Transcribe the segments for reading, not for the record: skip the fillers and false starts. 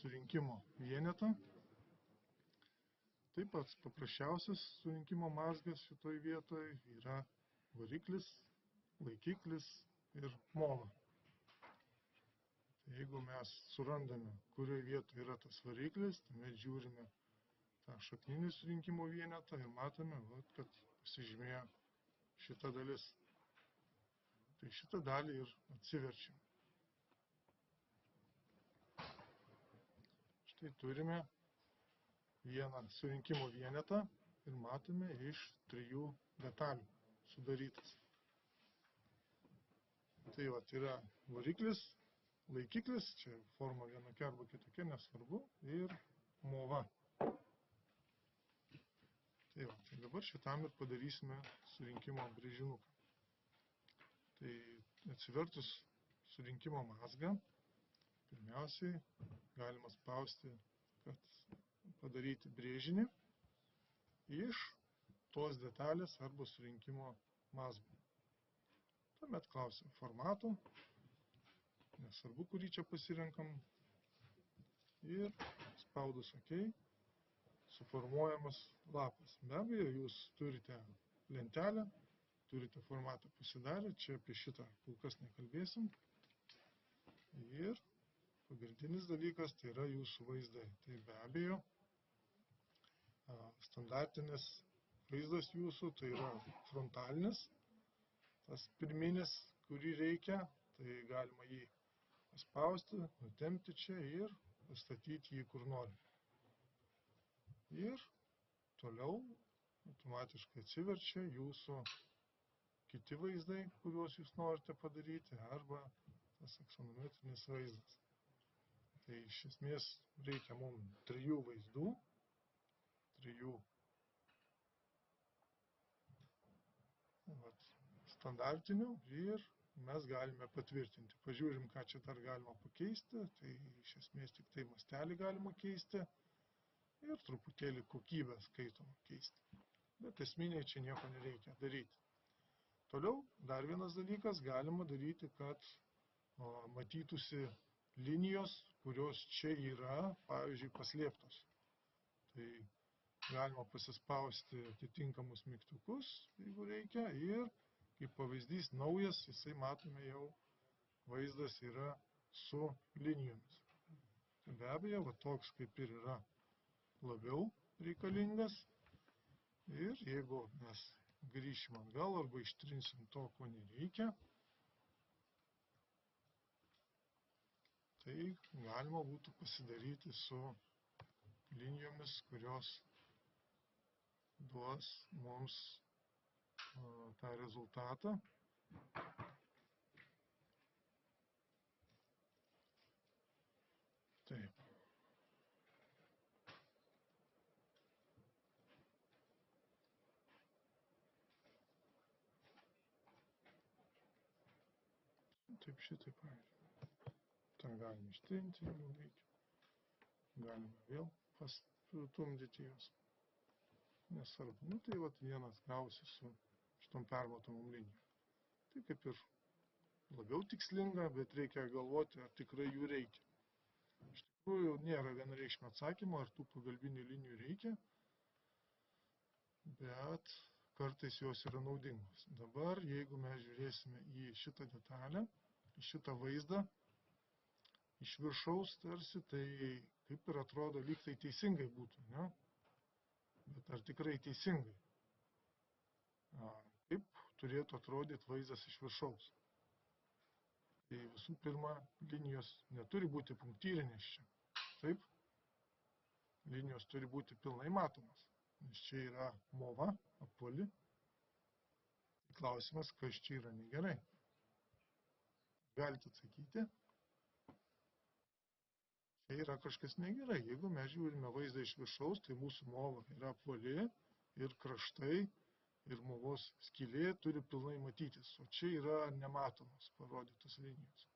surinkimo vienetą. Taip pat paprasčiausias surinkimo mazgas šitoj vietoje yra variklis, laikiklis ir mova. Tai jeigu mes surandame, kurioje vietoje yra tas variklis, tuomet žiūrime tą šakninį surinkimo vienetą ir matome, kad pasižymėjo šita dalis. Tai šitą dalį ir atsiverčiam. Štai turime vieną surinkimo vienetą ir matome iš 3 detalių sudarytas. Tai yra variklis, laikiklis, čia forma vienokia arba kitokia, nesvarbu, ir mova. Tai dabar šitam ir padarysime surinkimo brėžinuką. Tai atsivertus surinkimo mazgą, pirmiausiai galima spausti, kad padaryti brėžinį iš tos detalės arba surinkimo mazgo. Tuomet klausim formato, nesvarbu, kurį čia pasirenkam, ir spaudus OK, suformuojamas lapas. Be abejo, jūs turite lentelę, turite formatą pasidarę, čia apie šitą kol kas nekalbėsim. Ir pagrindinis dalykas tai yra jūsų vaizdai. Tai be abejo, standartinis vaizdas jūsų tai yra frontalinis, tas pirminis, kurį reikia, tai galima jį paspausti, nutempti čia ir pastatyti jį kur nori. Ir toliau automatiškai atsiverčia jūsų kiti vaizdai, kuriuos jūs norite padaryti, arba tas aksonometrinis vaizdas. Tai iš esmės reikia mums 3 vaizdų, 3 standartinių ir mes galime patvirtinti. Pažiūrim, ką čia dar galima pakeisti, tai iš esmės tik tai mastelį galima keisti ir truputėlį kokybę skaitomą keisti. Bet esminiai čia nieko nereikia daryti. Toliau, dar vienas dalykas, galima daryti, kad matytųsi linijos, kurios čia yra, pavyzdžiui, paslėptos. Tai galima pasispausti atitinkamus mygtukus, jeigu reikia, ir kaip pavyzdys naujas, jisai matome jau vaizdas yra su linijomis. Tai be abejo, toks kaip ir yra labiau reikalingas. Ir jeigu mes grįšim atgal arba ištrinsim to, ko nereikia, tai galima būtų pasidaryti su linijomis, kurios duos mums tą rezultatą. Taip. Taip šitaip, pavyzdžiui. Ten galime ištrinti, jeigu reikia. Galime vėl pastumdyti juos. Nesvarbu. Tai vienas gausi su šitom permatomom linijom. Tai kaip ir labiau tikslinga, bet reikia galvoti, ar tikrai jų reikia. Iš tikrųjų, nėra vienareikšmio atsakymo, ar tų pagalbinių linijų reikia, bet kartais jos yra naudingos. Dabar, jeigu mes žiūrėsime į šitą detalę, į šitą vaizdą, iš viršaus tarsi, tai kaip ir atrodo, lyg tai teisingai būtų, ne? Bet ar tikrai teisingai? Kaip turėtų atrodyti vaizdas iš viršaus? Tai visų pirma, linijos neturi būti punktyrinės čia. Taip? Linijos turi būti pilnai matomas, nes čia yra mova, apvali. Klausimas, kas čia yra negerai. Galite atsakyti? Čia yra kažkas negerai. Jeigu mes žiūrime vaizdą iš viršaus, tai mūsų mova yra apvali ir kraštai ir movos skylė turi pilnai matytis. O čia yra nematomos parodytos linijos.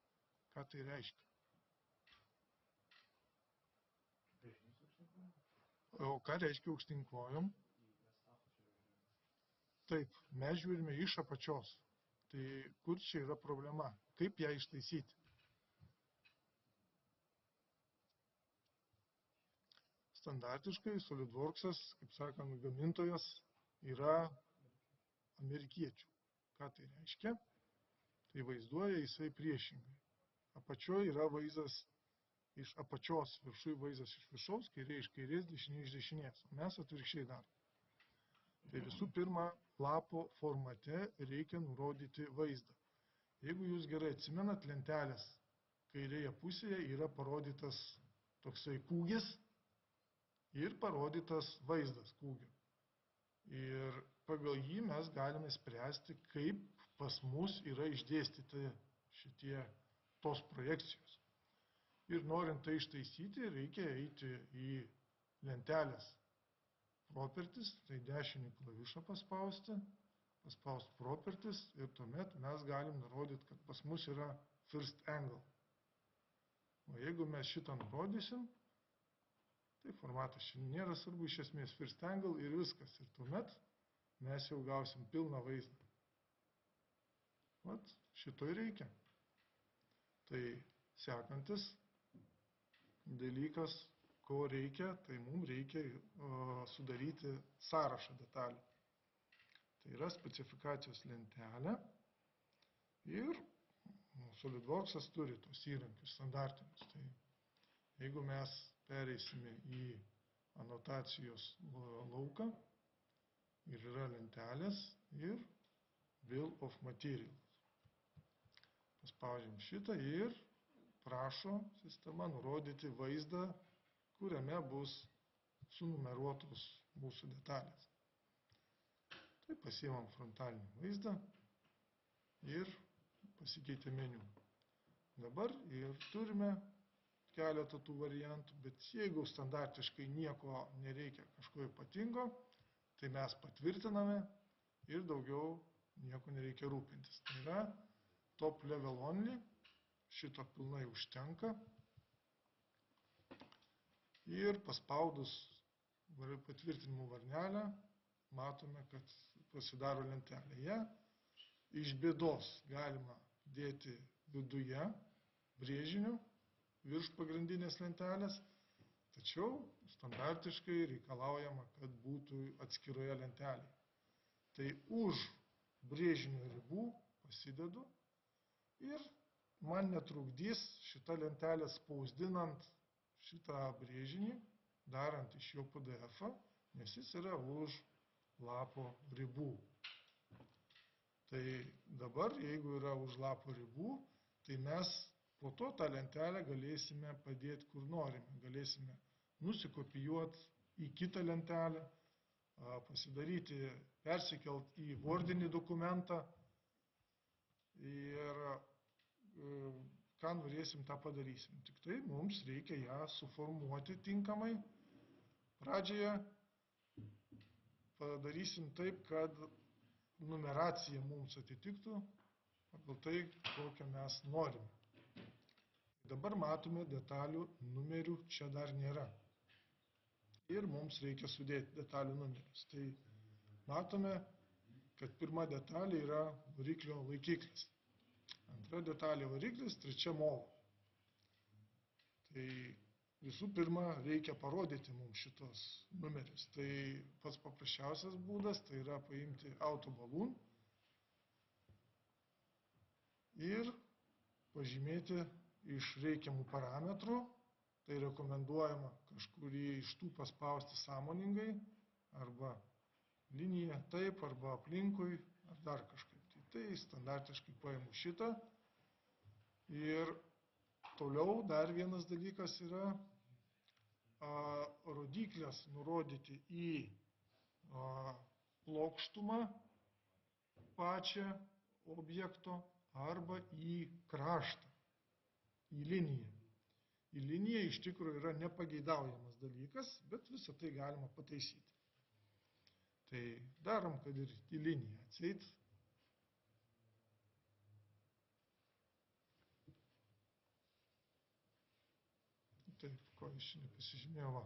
Ką tai reiškia? O ką reiškia aukštyn kojom? Taip, mes žiūrime iš apačios. Tai kur čia yra problema? Kaip ją ištaisyti? standartiškai SolidWorks'as, kaip sakant, gamintojas yra amerikiečių. Ką tai reiškia? Tai vaizduoja jisai priešingai. Apačioje yra vaizdas iš apačios, viršui vaizdas iš viršaus, kairė iš kairės, dešinė iš dešinės. O mes atvirkščiai darom. Tai visų pirma, lapo formate reikia nurodyti vaizdą. Jeigu jūs gerai atsimenat, lentelės kairėje pusėje yra parodytas toksai kūgis ir parodytas vaizdas kūgio. Ir pagal jį mes galime spręsti, kaip pas mus yra išdėstyti šitie tos projekcijos. Ir norint tai ištaisyti, reikia eiti į lentelės properties, tai dešinį klavišą paspausti properties ir tuomet mes galim nurodyti, kad pas mus yra first angle. O jeigu mes šitą nurodysim, tai formatas šiandien nėra svarbu, iš esmės first angle ir viskas. Ir tuomet mes jau gausim pilną vaizdą. Vat, šito ir reikia. Tai sekantis dalykas, ko reikia, tai mums reikia sudaryti sąrašą detalių. Tai yra specifikacijos lentelė ir SolidWorks'as turi tos įrankius standartinius. Tai jeigu mes pereisime į anotacijos lauką ir yra lentelės ir Bill of Materials. Paspaudžiam šitą ir prašo sistema nurodyti vaizdą, kuriame bus sunumeruotos mūsų detalės. Tai pasiimam frontalinį vaizdą ir pasikeitė meniu. Dabar ir turime keletą tų variantų, bet jeigu standartiškai nieko nereikia kažko ypatingo, tai mes patvirtiname ir daugiau nieko nereikia rūpintis. Tai yra top level only, šito pilnai užtenka. Ir paspaudus patvirtinimų varnelę, matome, kad pasidaro lentelėje. Iš bėdos galima dėti viduje brėžinių virš pagrindinės lentelės, tačiau standartiškai reikalaujama, kad būtų atskiroje lentelėje. Tai už brėžinio ribų pasidedu ir man netrukdys šitą lentelę spausdinant šitą brėžinį, darant iš jo PDF-ą, nes jis yra už lapo ribų. Tai dabar, jeigu yra už lapo ribų, tai mes po to tą lentelę galėsime padėti kur norime. Galėsime nusikopijuoti į kitą lentelę, pasidaryti, persikelt į Wordinį dokumentą ir ką norėsim, tą padarysim. Tik tai mums reikia ją suformuoti tinkamai. Pradžioje padarysim taip, kad numeracija mums atitiktų pagal tai, kokią mes norime. Dabar matome detalių numerių, čia dar nėra. Ir mums reikia sudėti detalių numerius. Tai matome, kad pirma detalė yra variklio laikiklis. Antra detalė variklis, trečia molo. Tai visų pirma reikia parodyti mums šitos numerius. Tai pats paprasčiausias būdas, tai yra paimti autoballoon ir pažymėti iš reikiamų parametrų. Tai rekomenduojama kažkurį iš tų paspausti sąmoningai, arba liniją taip, arba aplinkui, ar dar kažkaip. Tai standartiškai paimu šitą. Ir toliau dar vienas dalykas yra rodiklės nurodyti į plokštumą pačią objekto arba į kraštą, į liniją. Į liniją iš tikrųjų yra nepageidaujamas dalykas, bet visą tai galima pataisyti. Tai darom, kad ir į liniją atseit. Taip, ko iš čia nepasižymėjau, va,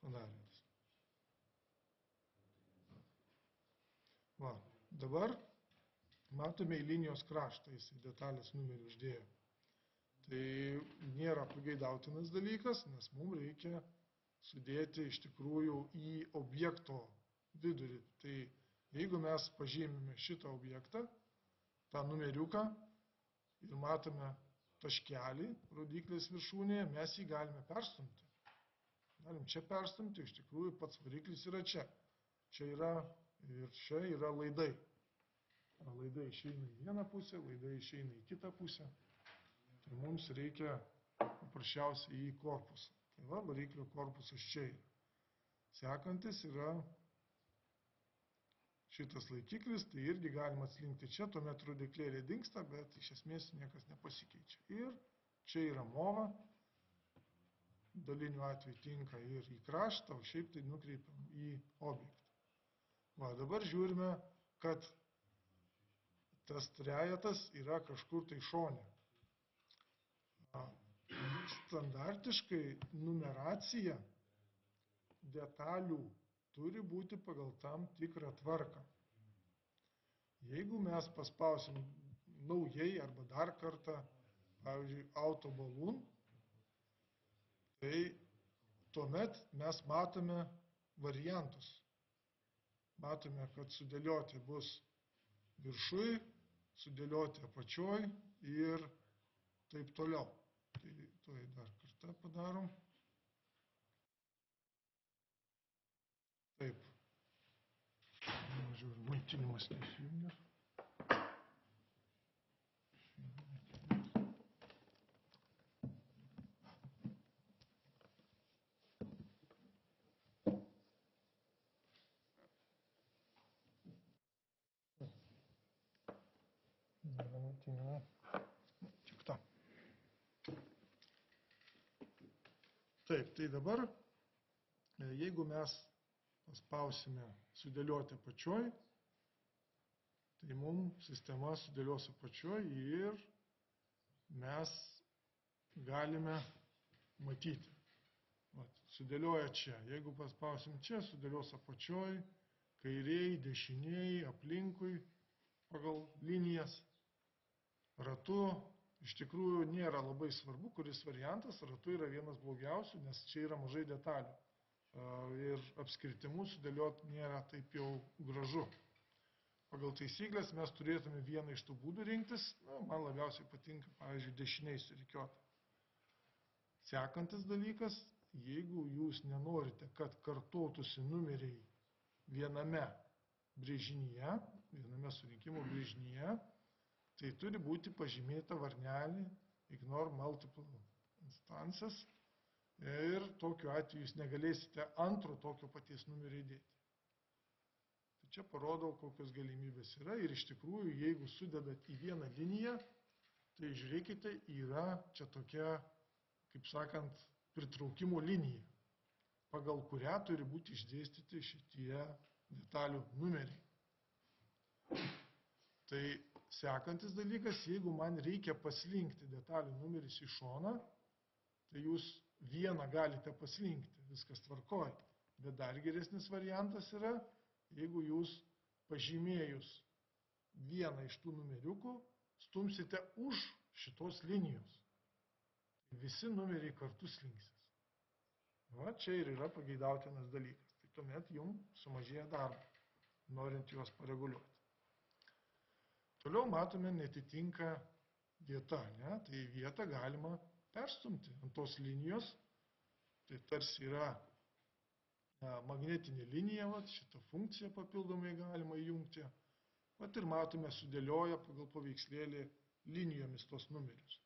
padarėtas. Va, dabar matome į linijos kraštą, jisai detalės numerį uždėjo. Tai nėra pageidautinas dalykas, nes mums reikia sudėti iš tikrųjų į objekto vidurį. Tai jeigu mes pažymime šitą objektą, tą numeriuką ir matome taškelį rodiklis viršūnėje, mes jį galime perstumti. Galim čia perstumti, iš tikrųjų pats variklis yra čia. Čia yra ir čia yra laidai. Laidai išeina į vieną pusę, laidai išeina į kitą pusę. Tai mums reikia paprasčiausiai į korpusą. Tai va, variklio korpusas čia yra. Sekantis yra šitas laikiklis, tai irgi galima atslinkti čia, tuomet rodiklėlė dingsta, bet iš esmės niekas nepasikeičia. Ir čia yra mova, daliniu atveju tinka ir į kraštą, o šiaip tai nukreipiam į objektą. Va, dabar žiūrime, kad tas trejetas yra kažkur tai šone. Standartiškai numeracija detalių turi būti pagal tam tikrą tvarką. Jeigu mes paspausim naujai arba dar kartą, pavyzdžiui, auto balloon, tai tuomet mes matome variantus. Matome, kad sudėlioti bus viršui, sudėlioti apačioj ir taip toliau. Tai dar kartą padarom. Taip. Žiūrėjau, maitinimas nesijungia. Maitinimo. Tik tą. Taip, tai dabar, jeigu mes paspausime sudėlioti apačioj, tai mums sistema sudėlios apačioj ir mes galime matyti. Vat, sudėlioja čia. Jeigu paspausim čia, sudėlios apačioj, kairiai, dešiniai, aplinkui, pagal linijas. Ratu iš tikrųjų nėra labai svarbu, kuris variantas. Ratu yra vienas blogiausių, nes čia yra mažai detalių. Ir apskritimus sudėlioti nėra taip jau gražu. Pagal taisyklės mes turėtume vieną iš tų būdų rinktis. Man labiausiai patinka, pavyzdžiui, dešiniai surikiuoti. Sekantis dalykas, jeigu jūs nenorite, kad kartotųsi numeriai viename brėžinyje, viename surinkimo brėžinyje, tai turi būti pažymėta varnelė ignore multiple instances ir tokiu atveju jūs negalėsite antro tokio paties numerio įdėti. Tai čia parodau, kokios galimybės yra ir iš tikrųjų, jeigu sudedat į vieną liniją, tai žiūrėkite, yra čia tokia, kaip sakant, pritraukimo linija, pagal kurią turi būti išdėstyti šitie detalių numeriai. Tai sekantis dalykas, jeigu man reikia paslinkti detalių numeris į šoną, tai jūs vieną galite paslinkti, viskas tvarkoj. Bet dar geresnis variantas yra, jeigu jūs pažymėjus vieną iš tų numeriukų, stumsite už šitos linijos. Visi numeriai kartu slinksis. Va, čia ir yra pageidautinas dalykas. Tai tuomet jums sumažėja darbo, norint juos pareguliuoti. Toliau matome, netitinka vieta. Ne? Tai vietą galima perstumti ant tos linijos. Tai tarsi yra magnetinė linija, vat, šitą funkciją papildomai galima įjungti. Vat ir matome, sudėlioja pagal paveikslėlį linijomis tos numerius.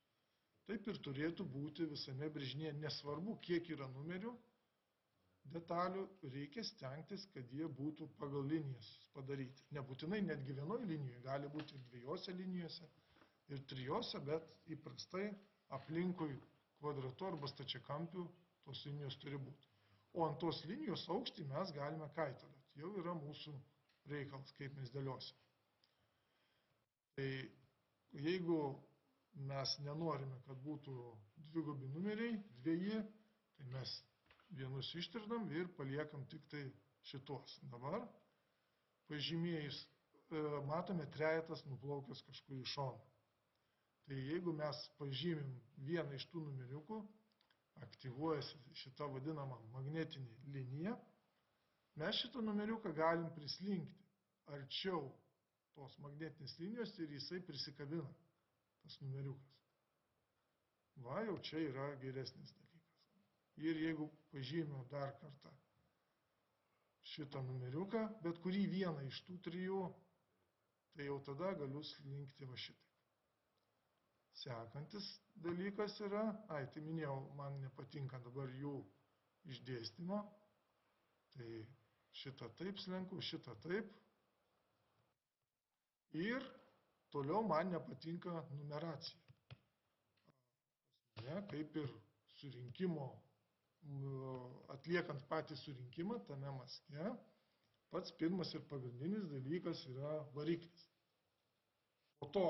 Taip ir turėtų būti visame brėžinyje. Nesvarbu, kiek yra numerių, detalių, reikia stengtis, kad jie būtų pagal linijas padaryti. Nebūtinai netgi vienoj linijoje, gali būti ir dviejose linijose, ir trijose, bet įprastai aplinkui kvadratu arba stačiakampių tos linijos turi būti. O ant tos linijos aukštį mes galime kaitalioti. Jau yra mūsų reikalas, kaip mes dėliosime. Tai jeigu mes nenorime, kad būtų dvigubi numeriai, dvieji, tai mes vienus ištirdam ir paliekam tik tai šitos. Dabar pažymėjus, matome trejetas nuplaukęs kažkur į šoną. Tai jeigu mes pažymim vieną iš tų numeriukų, aktyvuojasi šita vadinama magnetinė linija, mes šitą numeriuką galim prislinkti arčiau tos magnetinės linijos ir jisai prisikabina, tas numeriukas. Va, jau čia yra geresnis dalykas. Ir jeigu pažymiu dar kartą šitą numeriuką, bet kurį vieną iš tų trijų, tai jau tada galiu slinkti va šitaip. Sekantis dalykas yra, tai minėjau, man nepatinka dabar jų išdėstymo, tai šitą taip slenku, šitą taip. Ir toliau man nepatinka numeracija. Pas mane, kaip ir surinkimo, atliekant patį surinkimą tame mazge, pats pirmas ir pagrindinis dalykas yra variklis. Po to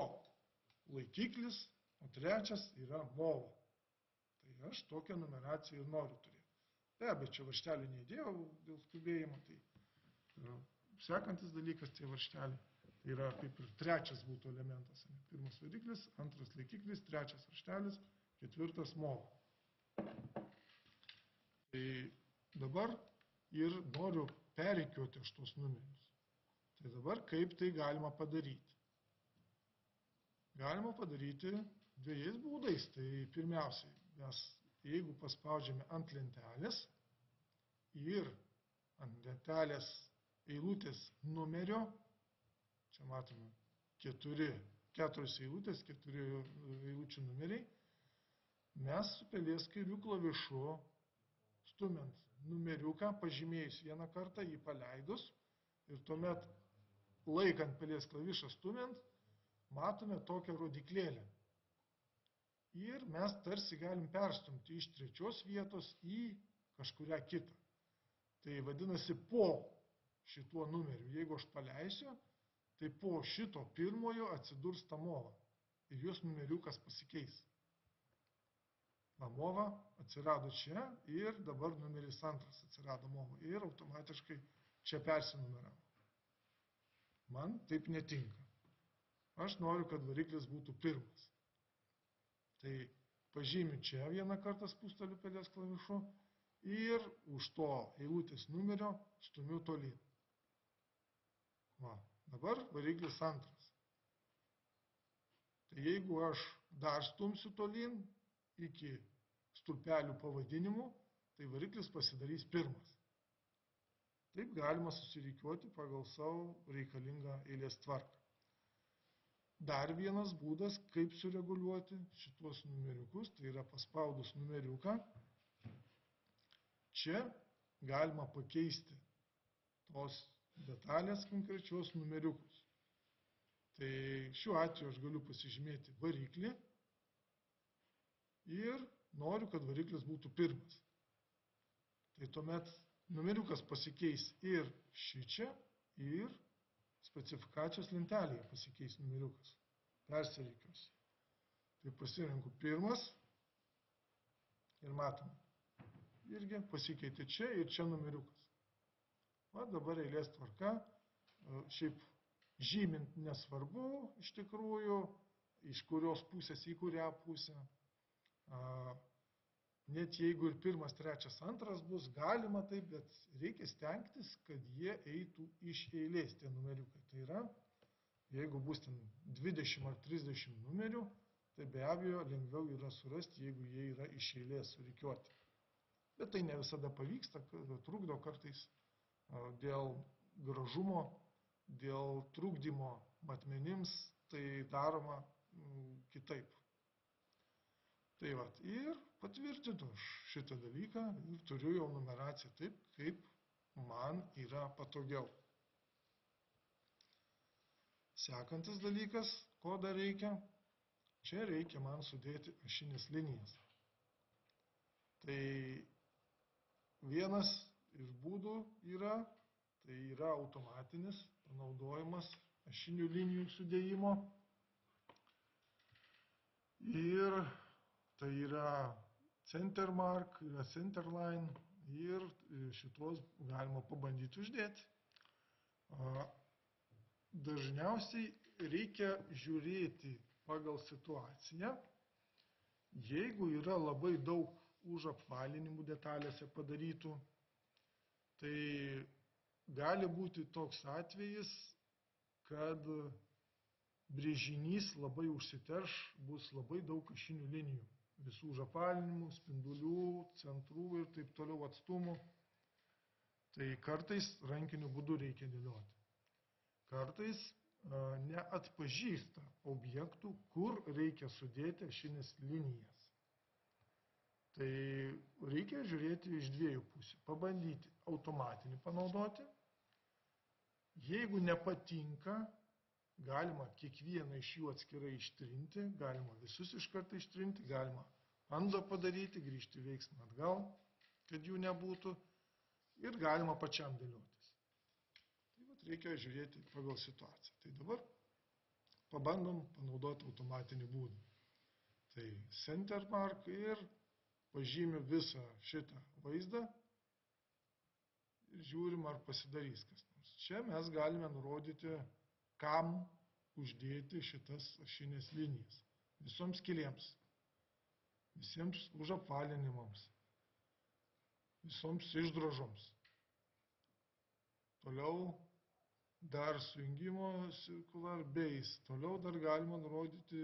laikiklis, o trečias yra mova. Tai aš tokią numeraciją ir noriu turėti. Be abejo, čia varžtelį neįdėjau dėl skubėjimo, tai sekantis dalykas tie varžteliai. Tai yra kaip ir trečias būtų elementas. Pirmas variklis, antras laikiklis, trečias varžtelis, ketvirtas mova. Tai dabar ir noriu perrikiuoti šitos numerius. Tai dabar kaip tai galima padaryti? Galima padaryti dviejais būdais. Tai pirmiausiai, mes jeigu paspaudžiame ant lentelės ir ant lentelės eilutės numerio, čia matome 4 eilutės, 4 eilučių numeriai, mes su pelės kairiu klavišu stumiant numeriuką, pažymėjus vieną kartą, jį paleidus ir tuomet laikant pelės klavišą stumiant, matome tokią rodiklėlę. Ir mes tarsi galim perstumti iš trečios vietos į kažkurią kitą. Tai vadinasi, po šituo numeriu, jeigu aš paleisiu, tai po šito pirmojo atsidurs ta mova. Ir jos numeriukas pasikeis. Va, mova atsirado čia ir dabar numeris 2 atsirado mova. Ir automatiškai čia persinumeravo. Man taip netinka. Aš noriu, kad variklis būtų pirmas. Tai pažymiu čia vieną kartą spusteliu pelės klavišu ir už to eilutės numerio stumiu tolyn. Va, dabar variklis 2. Tai jeigu aš dar stumsiu tolyn iki stulpelių pavadinimų, tai variklis pasidarys 1. Taip galima susirikiuoti pagal savo reikalingą eilės tvarką. Dar vienas būdas, kaip sureguliuoti šitos numeriukus, tai yra paspaudus numeriuką. Čia galima pakeisti tos detalės konkrečios numeriukus. Tai šiuo atveju aš galiu pasižymėti variklį ir noriu, kad variklis būtų 1. Tai tuomet numeriukas pasikeis ir šičia, ir specifikacijos lentelėje pasikeis numeriukas. Persirikiuosi. Tai pasirenku 1 ir matom. Irgi pasikeitė čia ir čia numeriukas. Va, dabar eilės tvarka. Šiaip žymint nesvarbu iš tikrųjų, iš kurios pusės į kurią pusę. Net jeigu ir 1, 3, 2 bus, galima taip, bet reikia stengtis, kad jie eitų iš eilės tie numeriukai. Tai yra, jeigu bus ten 20 ar 30 numerių, tai be abejo lengviau yra surasti, jeigu jie yra iš eilės surikiuoti. Bet tai ne visada pavyksta, trukdo kartais dėl gražumo, dėl trukdymo matmenims, tai daroma kitaip. Tai va, ir patvirtinu šitą dalyką ir turiu jau numeraciją taip, kaip man yra patogiau. Sekantis dalykas, ko dar reikia, čia reikia man sudėti ašinės linijas. Tai vienas iš būdų yra, tai yra automatinis panaudojimas ašinių linijų sudėjimo. Ir tai yra center mark, yra center line ir šitos galima pabandyti uždėti. Dažniausiai reikia žiūrėti pagal situaciją. Jeigu yra labai daug už apvalinimų detalėse padarytų. Tai gali būti toks atvejis, kad brėžinys labai užsiterš, bus labai daug ašinių linijų. Visų už apvalinimų, spindulių, centrų ir taip toliau atstumų. Tai kartais rankiniu būdu reikia dėlioti. Kartais neatpažįsta objektų, kur reikia sudėti ašinės linijas. Tai reikia žiūrėti iš dviejų pusių. Pabandyti automatinį panaudoti. Jeigu nepatinka, galima kiekvieną iš jų atskirai ištrinti, galima visus iš karto ištrinti, galima ando padaryti, grįžti veiksmą atgal, kad jų nebūtų, ir galima pačiam dėliotis. Tai reikia žiūrėti pagal situaciją. Tai dabar pabandom panaudoti automatinį būdą. Tai Center Mark ir pažymiu visą šitą vaizdą ir žiūrim, ar pasidarys kas nors. Čia mes galime nurodyti, kam uždėti šitas ašinės linijas. Visoms skylėms, visiems užapvalinimams, visoms išdrožoms. Toliau dar sujungimo circular base. Toliau dar galima nurodyti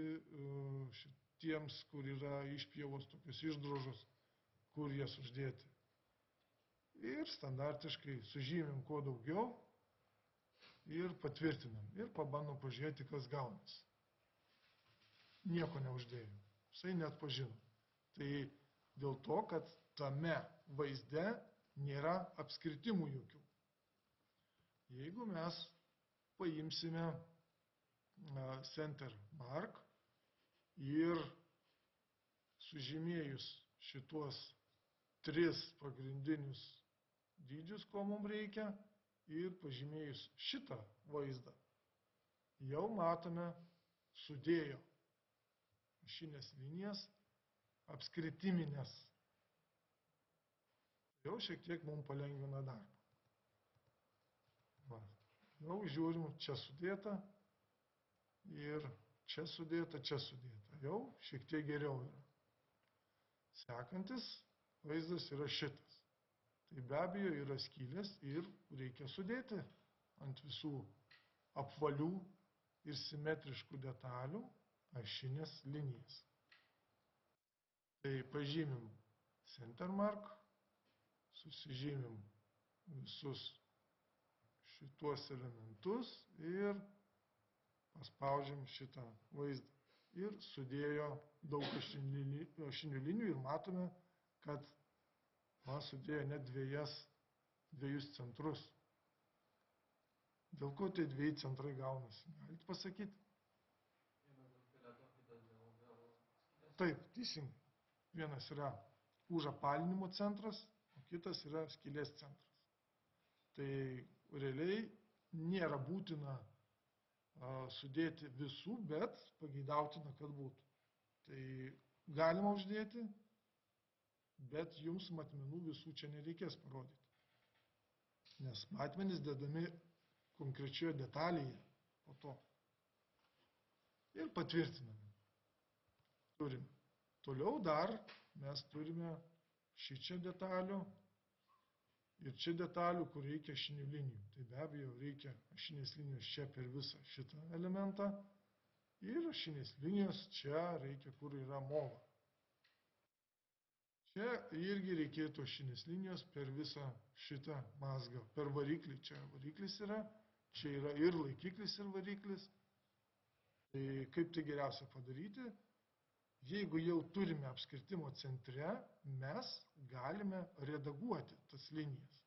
šitiems, kur yra išpjovos tokios išdrožos, kur jas uždėti. Ir standartiškai sužymim kuo daugiau ir patvirtinam. Ir pabandom pažiūrėti, kas gaunasi. Nieko neuždėjom. Jisai neatpažino. Tai dėl to, kad tame vaizde nėra apskritimų jokių. Jeigu mes paimsime Center Mark ir sužymėjus šituos 3 pagrindinius dydžius, ko mums reikia, ir pažymėjus šitą vaizdą, jau matome sudėjo ašinės linijas apskritiminės. Jau šiek tiek mums palengvina darbą. Va. Jau žiūrim, čia sudėta ir čia sudėta, čia sudėta. Jau šiek tiek geriau yra. Sekantis vaizdas yra šitas. Tai be abejo yra skylės ir reikia sudėti ant visų apvalių ir simetriškų detalių ašinės linijas. Tai pažymim Center Mark, susižymim visus šituos elementus ir paspaudžiam šitą vaizdą. Ir sudėjo daug ašinių linijų ir matome, kad sudėjo net dviejus centrus. Dėl ko tai 2 centrai gaunasi? Galite pasakyti? Taip, teisingai. Vienas yra užapalinimo centras, o kitas yra skylės centras. Tai realiai nėra būtina sudėti visų, bet pageidautina, kad būtų. Tai galima uždėti, bet jums matmenų visų čia nereikės parodyti. Nes matmenys dedami konkrečioje detalėje po to. Ir patvirtiname. Turime. Toliau dar mes turime šičia detalių ir čia detalių, kur reikia ašinių linijų. Tai be abejo reikia ašinės linijos čia per visą šitą elementą ir ašinės linijos čia reikia, kur yra mova. Čia irgi reikėtų ašinės linijos per visą šitą mazgą. Per variklį. Čia variklis yra, čia yra ir laikiklis, ir variklis. Tai kaip tai geriausia padaryti? Jeigu jau turime apskritimo centre, mes galime redaguoti tas linijas.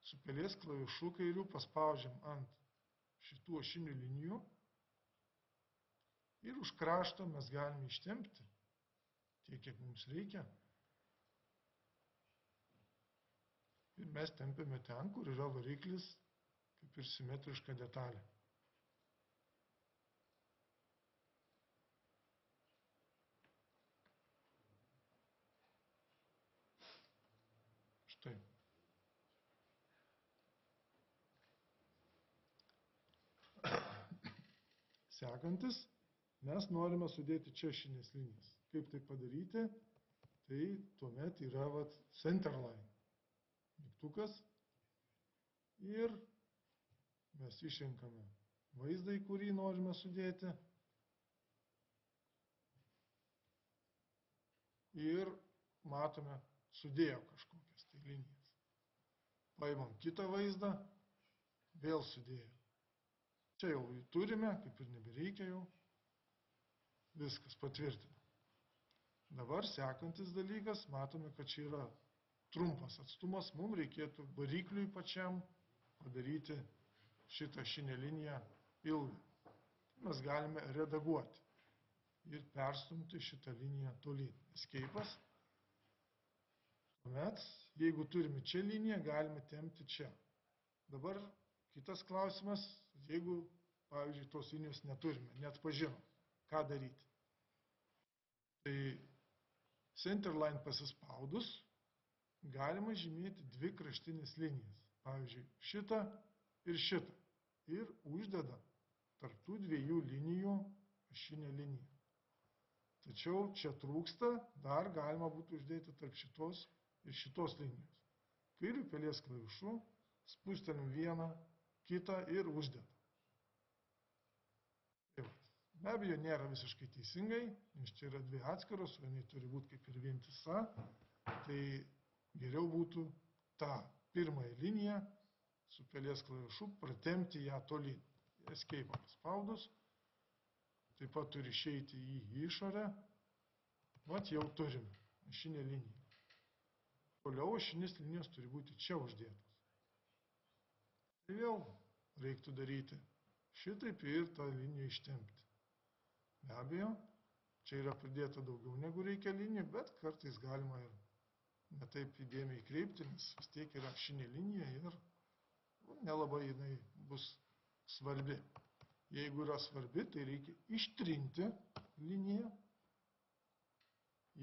Su pelės klavišu kairiu paspaudžiam ant šitų ašinių linijų ir už krašto mes galime ištempti tiek, kiek mums reikia. Ir mes tempiame ten, kur yra variklis, kaip ir simetriška detalė. Štai. Sekantis, mes norime sudėti čia ašinės linijas. Kaip tai padaryti? tai tuomet yra center line. Mygtukas ir mes išrenkame vaizdą, į kurį norime sudėti. Ir matome, sudėjo kažkokias tai linijas. Paimam kitą vaizdą, vėl sudėjo. Čia jau turime, kaip ir nebereikia jau. Viskas patvirtina. Dabar sekantis dalykas, matome, kad čia yra trumpas atstumas. Mums reikėtų varikliui pačiam padaryti šitą ašinę liniją ilgą. Mes galime redaguoti ir perstumti šitą liniją tolyn. Escape'as. Tuomet, jeigu turime čia liniją, galime tempti čia. Dabar kitas klausimas, jeigu, pavyzdžiui, tos linijos neturime, neatpažinom, ką daryti. Tai center line pasispaudus galima žymėti dvi kraštinės linijas. Pavyzdžiui, šitą ir šitą. Ir uždeda tarp tų dviejų linijų ašinę liniją. Tačiau čia trūksta, dar galima būtų uždėti tarp šitos ir šitos linijos. Kairiu pelės klavišu spūstelim vieną, kitą ir uždedam. Be abejo, nėra visiškai teisingai, nes čia yra dvi atskiros, o jinai turi būti kaip ir vientisa. Tai geriau būtų tą pirmąją liniją su pelės klavišu pratempti ją tolyn. Escape'ą paspaudus. Taip pat turi išeiti į išorę. Vat jau turime ašinę liniją. Toliau ašinės linijos turi būti čia uždėtos. Tai vėl reiktų daryti šitaip ir tą liniją ištempti. Be abejo, čia yra pridėta daugiau negu reikia linijų, bet kartais galima ir netaip įdėmiai kreipti, nes vis tiek yra ašinė linija ir nelabai jinai bus svarbi. Jeigu yra svarbi, tai reikia ištrinti liniją.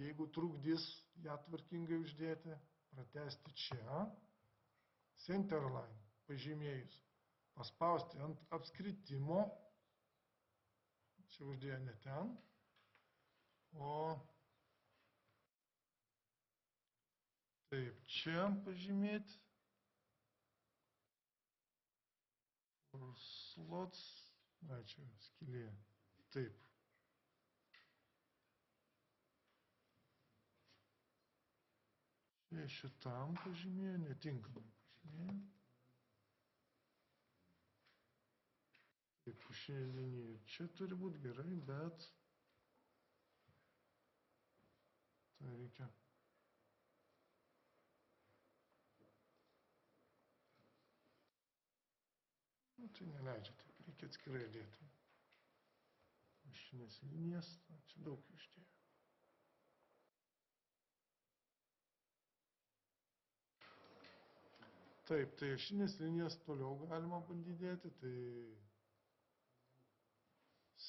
Jeigu trukdys ją tvarkingai uždėti, pratęsti čia. Center line pažymėjus. Paspausti ant apskritimo. Čia uždėjo ne ten. O taip, čia pažymėti. For slots. Čia skylė. Taip. Čia šitam pažymėjo, netinkamai pažymėjo. Taip, ašinė linija čia turi būti gerai, bet tai reikia. Tai neleidžia, taip reikia atskirai dėti. Ašinės linijas, čia daug uždėjo. Taip, tai ašinės linijas toliau galima bandyti dėti, tai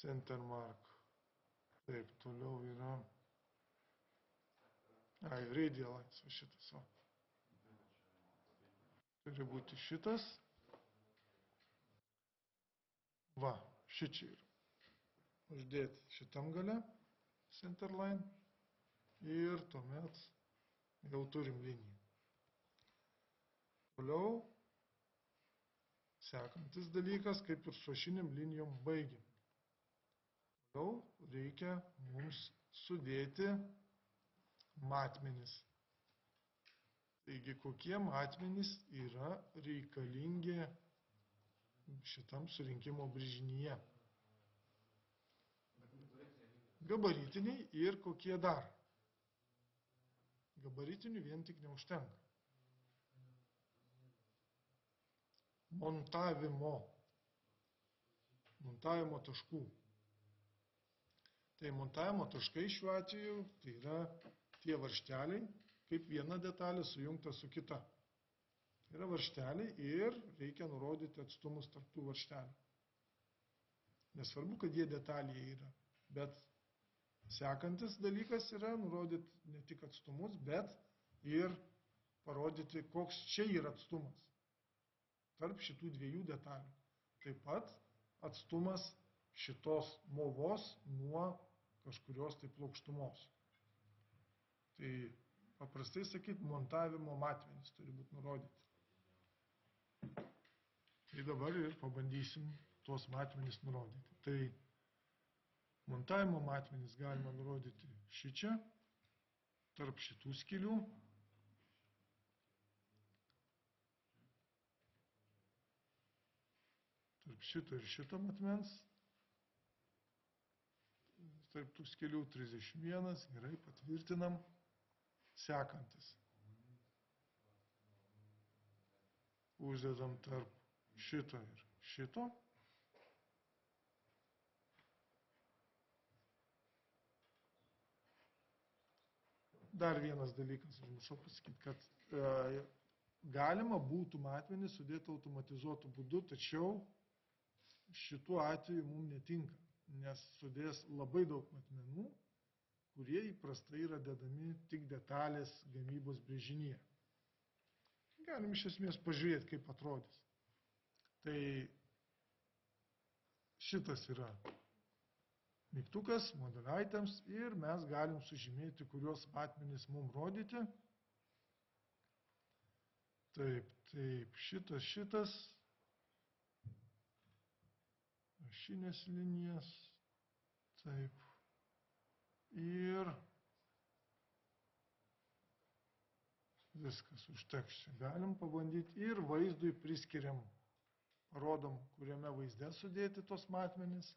center mark. Taip, toliau yra. Radial lines, va šitas, o. Turi būti šitas. Va, šičia yra. Uždėti šitam gale, center line, ir tuomet jau turim liniją. Toliau, sekantis dalykas, kaip ir su ašinėm linijom baigiam. Toliau reikia mums sudėti matmenis. Taigi, kokie matmenys yra reikalingi šitam surinkimo brėžinyje. Gabaritiniai ir kokie dar. Gabaritinių vien tik neužtenka. Montavimo taškų. Tai montavimo taškai šiuo atveju tai yra tie varžteliai, kaip viena detalė sujungta su kita. Tai yra varžteliai ir reikia nurodyti atstumus tarp tų varžtelių. Nesvarbu, kad jie detalėje yra, bet sekantis dalykas yra nurodyti ne tik atstumus, bet ir parodyti, koks čia yra atstumas tarp šitų dviejų detalių. Taip pat atstumas šitos movos nuo kažkurios tai plokštumos. Tai paprastai sakyt, montavimo matmenys turi būti nurodyti. Tai dabar ir pabandysim tuos matmenys nurodyti. Tai montavimo matmenys galima nurodyti šičia, tarp šitų skylių. Tarp šito ir šito matmens. Tarp tų skylių 31, gerai, patvirtinam. Sekantis. Uždedam tarp šito ir šito. Dar vienas dalykas, užmiršau pasakyti, kad galima būtų matmenį sudėti automatizuotų būdu, tačiau šituo atveju mums netinka, nes sudės labai daug matmenų, kurie įprastai yra dedami tik detalės gamybos brėžinyje. Galim iš esmės pažiūrėti, kaip atrodys. Tai šitas yra mygtukas, model items ir mes galim sužymėti, kuriuos matmenys mums rodyti. Taip, šitas, ašinės linijas, taip, ir viskas užteks čia. Galim pabandyti ir vaizdui priskiriam, parodom, kuriame vaizde sudėti tos matmenys.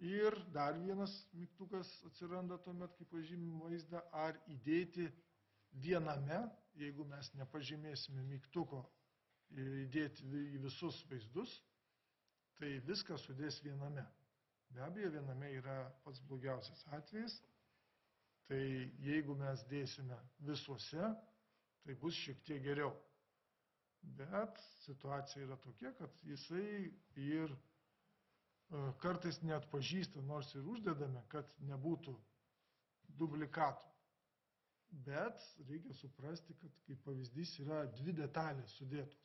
Ir dar vienas mygtukas atsiranda tuomet, kai pažymim vaizdą, ar įdėti viename, jeigu mes nepažymėsime mygtuko, įdėti į visus vaizdus, tai viską sudės viename. Be abejo, viename yra pats blogiausias atvejis, tai jeigu mes dėsime visuose, tai bus šiek tiek geriau. Bet situacija yra tokia, kad jisai ir kartais net pažįsta, nors ir uždedame, kad nebūtų dublikatų. Bet reikia suprasti, kad kaip pavyzdys yra dvi detalės sudėtos.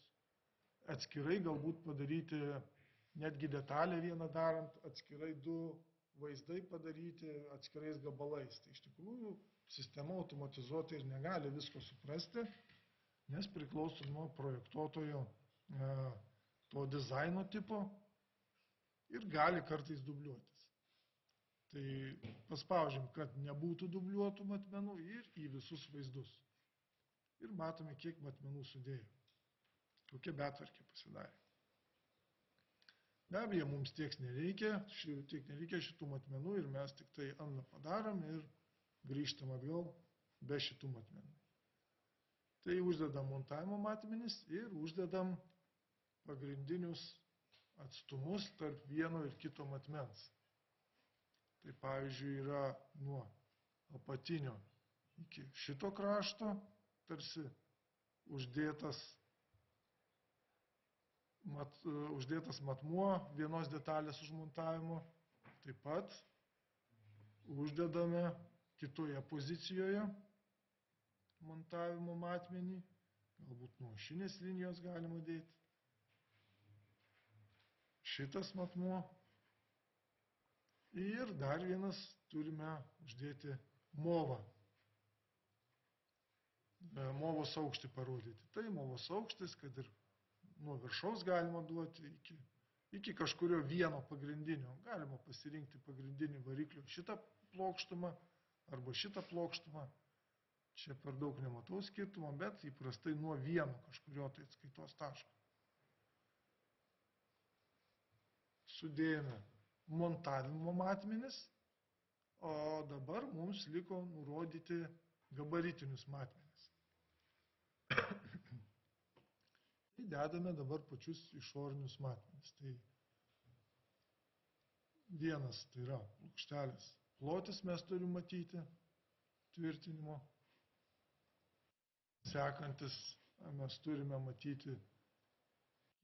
Atskirai galbūt padaryti netgi detalę vieną darant, atskirai du vaizdai padaryti atskirais gabalais. Tai iš tikrųjų sistema automatizuota ir negali visko suprasti, nes priklauso nuo projektuotojo to dizaino tipo ir gali kartais dubliuotis. Tai paspaudžiam, kad nebūtų dubliuotų matmenų ir į visus vaizdus. Ir matome, kiek matmenų sudėjo. Kokia betvarkė pasidarė. Be abejo, mums tiek nereikia šitų matmenų ir mes tik tai anną padarom ir grįžtam atgal be šitų matmenų. Tai uždedam montavimo matmenis ir uždedam pagrindinius atstumus tarp vieno ir kito matmens. Tai pavyzdžiui yra nuo apatinio iki šito krašto, tarsi uždėtas matmuo vienos detalės užmontavimo. Taip pat uždedame kitoje pozicijoje montavimo matmenį, galbūt nuo ašinės linijos galima dėti. Šitas matmuo. Ir dar vienas turime uždėti movą. Movos aukštį parodyti. Tai movos aukštis, kad ir nuo viršaus galima duoti iki kažkurio vieno pagrindinio. Galima pasirinkti pagrindinį variklio šitą plokštumą arba šitą plokštumą. Čia per daug nematau skirtumo, bet įprastai nuo vieno kažkurio tai atskaitos taško. Sudėjome montavimo matmenis, o dabar mums liko nurodyti gabaritinius matmenis. Tai dedame dabar pačius išorinius matmenis. Tai vienas tai yra plokštelės plotis mes turim matyti tvirtinimo. Sekantis mes turime matyti,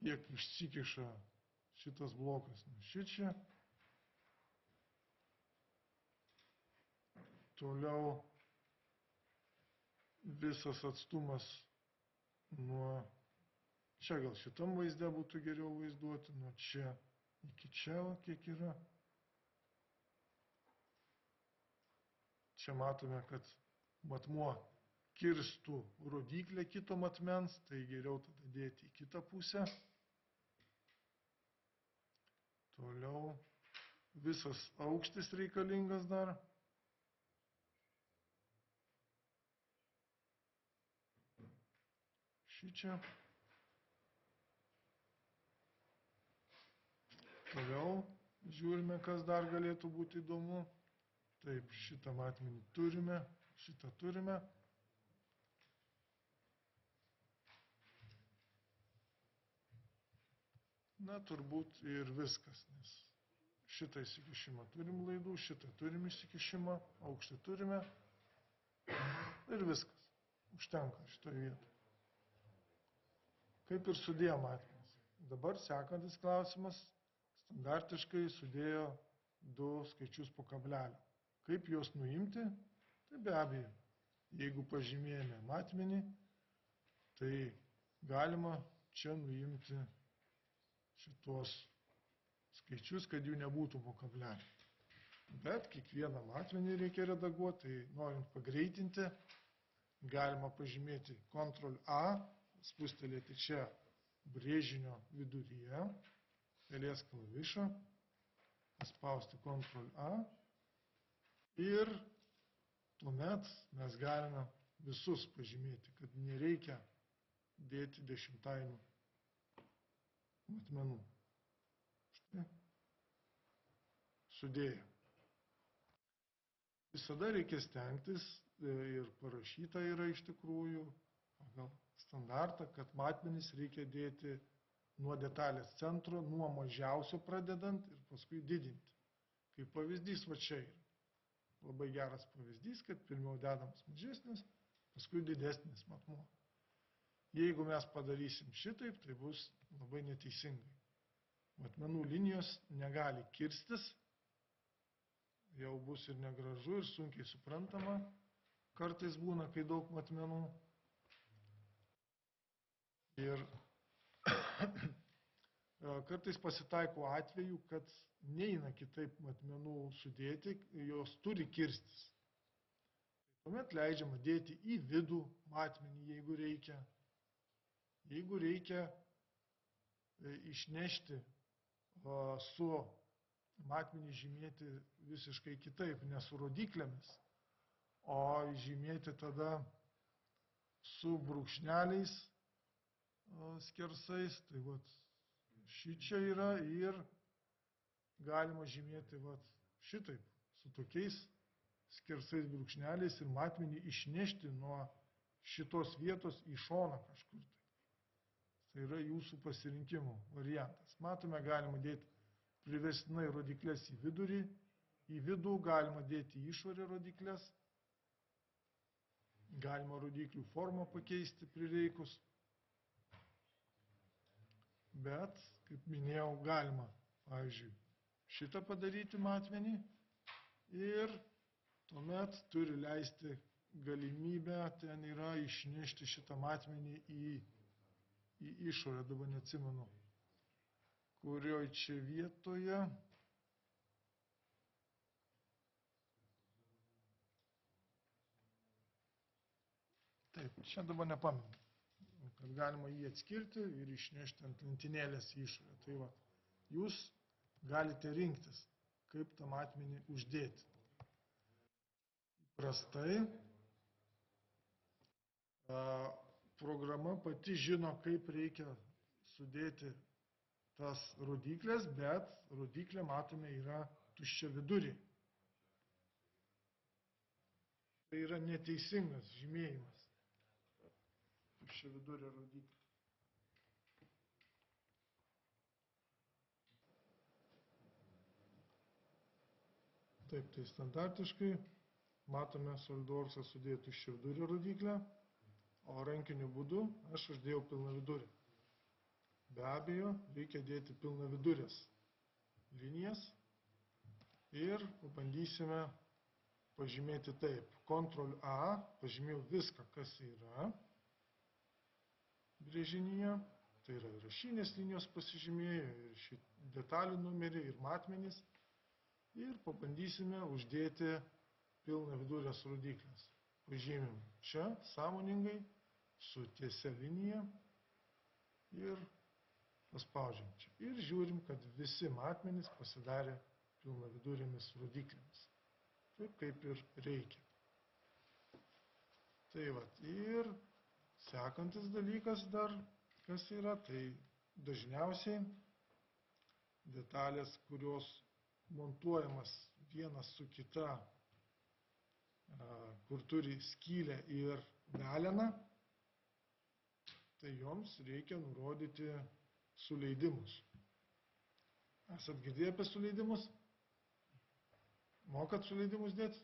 kiek išsikiša šitas blokas nuo šičia. Toliau visas atstumas nuo čia, gal šitam vaizde būtų geriau vaizduoti, nuo čia iki čia, kiek yra. Čia matome, kad matmuo kirstų rodyklę kito matmens, tai geriau tada dėti į kitą pusę. Toliau visas aukštis reikalingas dar. Šičia. Toliau žiūrime, kas dar galėtų būti įdomu. Taip, šitą matmenį turime, šitą turime. Na, turbūt ir viskas, nes šitą įsikišimą turim laidų, šitą turim įsikišimą, aukštį turime ir viskas. Užtenka šitoje vietoje. Kaip ir sudėjo matmenys. Dabar sekantis klausimas. Standartiškai sudėjo 2 skaičius po kablelio. Kaip juos nuimti? Tai be abejo, jeigu pažymėjame matmenį, tai galima čia nuimti šitos skaičius, kad jų nebūtų po kablelio. Bet kiekvieną matmenį reikia redaguoti, tai norint pagreitinti, galima pažymėti Ctrl A, spustelėti čia brėžinio viduryje, pelės klavišą, paspausti Ctrl A ir tuomet mes galime visus pažymėti, kad nereikia dėti dešimtainių matmenų. Štai. Sudėję. Visada reikia stengtis ir parašyta yra iš tikrųjų pagal standartą, kad matmenis reikia dėti nuo detalės centro, nuo mažiausio pradedant ir paskui didinti. Kaip pavyzdys va čia yra. Labai geras pavyzdys, kad pirmiau dedamas mažesnis, paskui didesnis matmuo. Jeigu mes padarysim šitaip, tai bus labai neteisingai. Matmenų linijos negali kirstis, jau bus ir negražu, ir sunkiai suprantama. Kartais būna, kai daug matmenų. Ir kartais pasitaiko atveju, kad neina kitaip matmenų sudėti, jos turi kirstis. Tuomet leidžiama dėti į vidų matmenį, jeigu reikia. Jeigu reikia išnešti su matmenį žymėti visiškai kitaip, ne su rodyklėmis, o žymėti tada su brūkšneliais skersais, tai vat šičia yra ir galima žymėti vat šitaip, su tokiais skersais brūkšneliais ir matmenį išnešti nuo šitos vietos į šoną kažkur. Tai yra jūsų pasirinkimo variantas. Matome, galima dėti priverstinai rodiklės į vidurį, į vidų galima dėti į išorę rodiklės, galima rodiklių formą pakeisti prireikus. Bet, kaip minėjau, galima, pavyzdžiui, šitą padaryti matmenį ir tuomet turi leisti galimybę, ten yra išnešti šitą matmenį į išorę, dabar neatsimenu, kurioj čia vietoje. Taip, čia dabar nepamenu. Kad galima jį atskirti ir išnešti ant lentynėlės į išorę. Tai va, jūs galite rinktis, kaip tą matmenį uždėti. Įprastai programa pati žino, kaip reikia sudėti tas rodyklės, bet rodyklė, matome, yra tuščia vidurį. Tai yra neteisingas žymėjimas. Tuščia vidurio rodiklė. Taip, tai standartiškai matome SolidWorks'ą sudėjo tuščia vidurio rodiklę, o rankiniu būdu aš uždėjau pilną vidurį. Be abejo, reikia dėti pilną vidurės linijas ir pabandysime pažymėti taip. Ctrl A, pažymėjau viską, kas yra brėžinyje, tai yra rašinės linijos pasižymėjo, ir detalių numeriai, ir matmenys. Ir pabandysime uždėti pilna vidurės rodyklės. Pažymim čia sąmoningai su tiesia linija ir paspaudžiam čia. Ir žiūrim, kad visi matmenys pasidarė pilna vidurėmis rodyklėmis. Taip kaip ir reikia. Tai vat, ir sekantis dalykas dar, kas yra, tai dažniausiai detalės, kurios montuojamas vienas su kita, kur turi skylę ir veleną, tai joms reikia nurodyti suleidimus. Esat girdėję apie suleidimus? Mokat suleidimus dėti?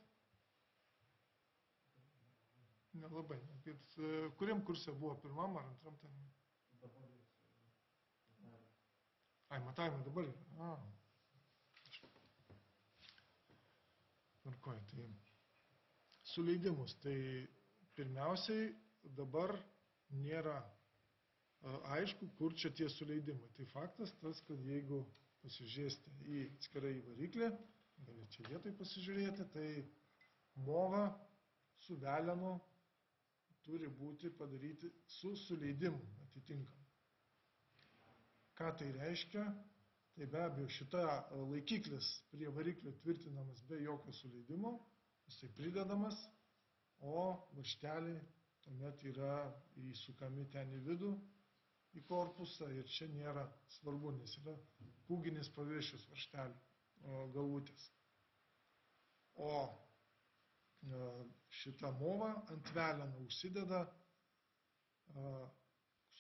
Nelabai. Kuriam kurse buvo, pirmam ar antram ten? Ai, matavimai dabar yra. Tvarkoj, tai suleidimus. Tai pirmiausiai dabar nėra aišku, kur čia tie suleidimai. Tai faktas tas, kad jeigu pasižiūrėsite į atskirai variklį, gali čia vietoj pasižiūrėti, tai mova su velenu turi būti padaryti su suleidimu atitinkamu. Ką tai reiškia? Tai be abejo šita laikiklis prie variklio tvirtinamas be jokio suleidimo, jisai pridedamas, o varžteliai tuomet yra įsukami ten į vidų, į korpusą ir čia nėra svarbu, nes yra kūginis paviršius varžtelių galvutės. O šita mova ant veleno užsideda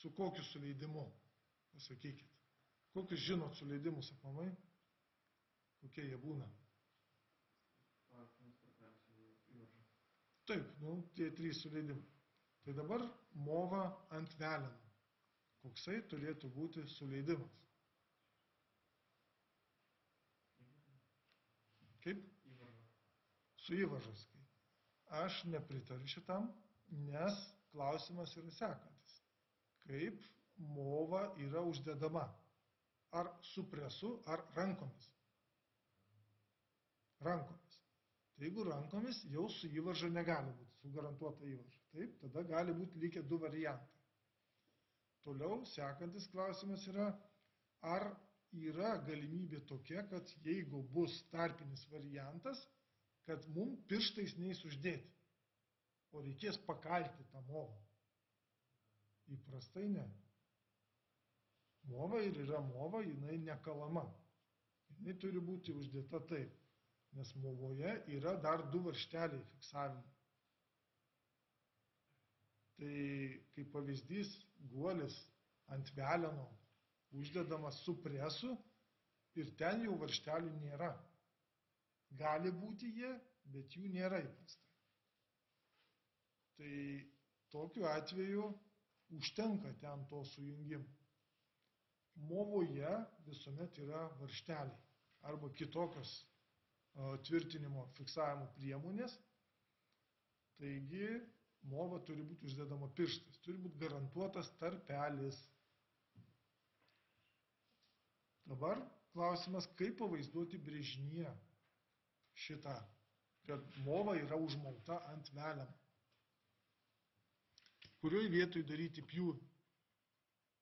su kokiu suleidimu, pasakykit. Kokius žinot suleidimus aplamai? Kokie jie būna? Taip, tie 3 suleidimai. Tai dabar mova ant veleno. Koksai turėtų būti suleidimas? Kaip? Su įvažos. Aš nepritariu šitam, nes klausimas yra sekantis. Kaip mova yra uždedama? Ar su presu, ar rankomis? Rankomis. Tai jeigu rankomis, jau su įvaža negali būti, su garantuota įvaža. Taip, tada gali būti likę 2 variantai. Toliau sekantis klausimas yra, ar yra galimybė tokia, kad jeigu bus tarpinis variantas, kad mums pirštais neis uždėti, o reikės pakalti tą movą. Įprastai ne. Mova ir yra mova, jinai nekalama. Jinai turi būti uždėta taip, nes movoje yra dar 2 varžteliai fiksavimo. Tai kaip pavyzdys, guolis ant veleno uždedamas su presu ir ten jau varžtelių nėra. Gali būti jie, bet jų nėra įprastai. Tai tokiu atveju užtenka ten to sujungimo. Movoje visuomet yra varžteliai arba kitokios tvirtinimo fiksavimo priemonės. Taigi, mova turi būti uždedama pirštais, turi būti garantuotas tarpelis. Dabar klausimas, kaip pavaizduoti brėžinyje šitą, kad mova yra užmauta ant veleno. Kurioj vietoj daryti pjūvį?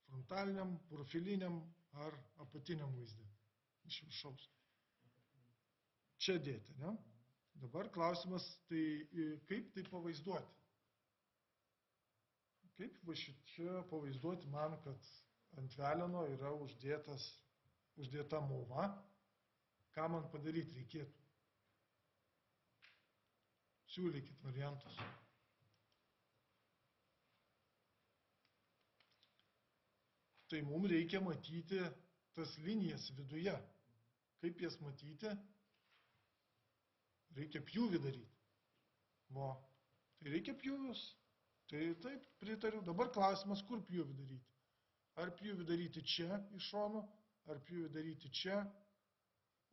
Frontaliniam, profiliniam ar apatiniam vaizde iš viršaus. Čia dėti, ne? Dabar klausimas, tai kaip tai pavaizduoti? Kaip va čia pavaizduoti man, kad ant veleno yra uždėta mova? Ką man padaryti reikėtų? Siūlykit variantus. Tai mums reikia matyti tas linijas viduje. Kaip jas matyti? Reikia pjūvį daryti. Tai reikia pjūvius. Tai taip, pritariu. Dabar klausimas, kur pjūvį daryti. Ar pjūvį daryti čia iš šono, ar pjūvį daryti čia,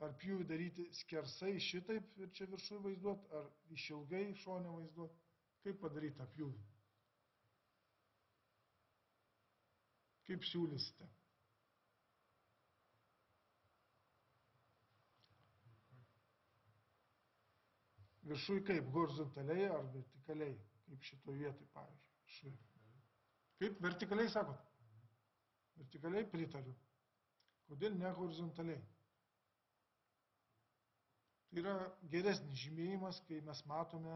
ar pjūvį daryti skersai šitaip ir čia viršui vaizduoti, ar išilgai šonę vaizduoti. Kaip padaryti tą pjūvį? Kaip siūlysite? Viršui kaip? Horizontaliai ar vertikaliai? Kaip šitoje vietoje, pavyzdžiui. Viršui. Kaip vertikaliai sakot? Vertikaliai pritariu. Kodėl ne horizontaliai? Tai yra geresnis žymėjimas, kai mes matome